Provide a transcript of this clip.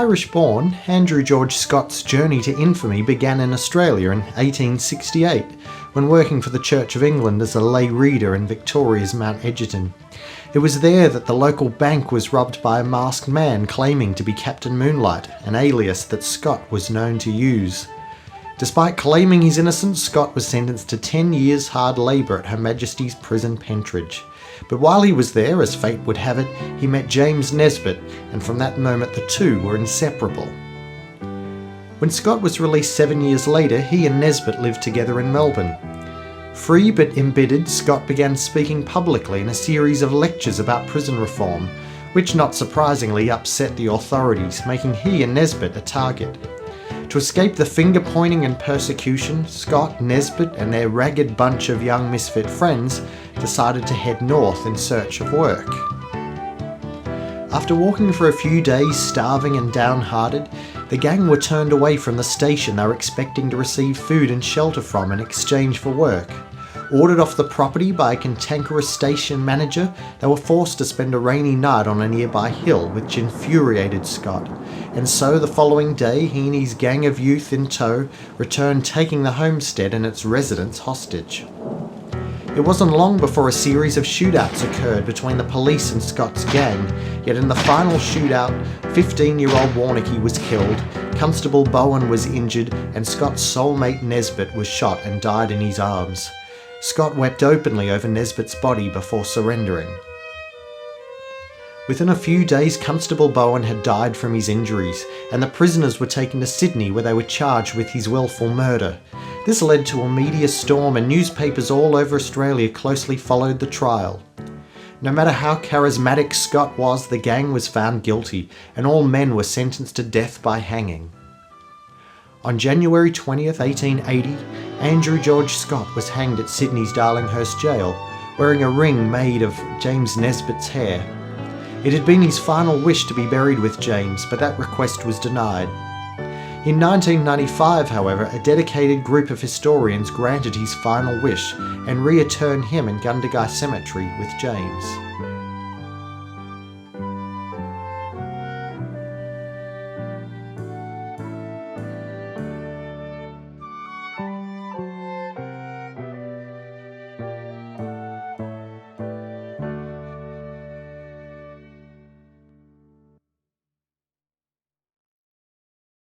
Irish-born, Andrew George Scott's journey to infamy began in Australia in 1868, when working for the Church of England as a lay reader in Victoria's Mount Egerton. It was there that the local bank was robbed by a masked man claiming to be Captain Moonlite, an alias that Scott was known to use. Despite claiming his innocence, Scott was sentenced to 10 years hard labour at Her Majesty's Prison Pentridge. But while he was there, as fate would have it, he met James Nesbitt, and from that moment the two were inseparable. When Scott was released 7 years later, he and Nesbitt lived together in Melbourne. Free but embittered, Scott began speaking publicly in a series of lectures about prison reform, which not surprisingly upset the authorities, making he and Nesbitt a target. To escape the finger-pointing and persecution, Scott, Nesbitt and their ragged bunch of young misfit friends decided to head north in search of work. After walking for a few days, starving and downhearted, the gang were turned away from the station they were expecting to receive food and shelter from in exchange for work. Ordered off the property by a cantankerous station manager, they were forced to spend a rainy night on a nearby hill, which infuriated Scott. And so the following day, he and his gang of youth in tow returned, taking the homestead and its residents hostage. It wasn't long before a series of shootouts occurred between the police and Scott's gang, yet in the final shootout, 15-year-old Warnicky was killed, Constable Bowen was injured, and Scott's soulmate Nesbitt was shot and died in his arms. Scott wept openly over Nesbitt's body before surrendering. Within a few days, Constable Bowen had died from his injuries, and the prisoners were taken to Sydney, where they were charged with his willful murder. This led to a media storm, and newspapers all over Australia closely followed the trial. No matter how charismatic Scott was, the gang was found guilty, and all men were sentenced to death by hanging. On January 20th, 1880, Andrew George Scott was hanged at Sydney's Darlinghurst Jail, wearing a ring made of James Nesbitt's hair. It had been his final wish to be buried with James, but that request was denied. In 1995, however, a dedicated group of historians granted his final wish and reinterred him in Gundagai Cemetery with James.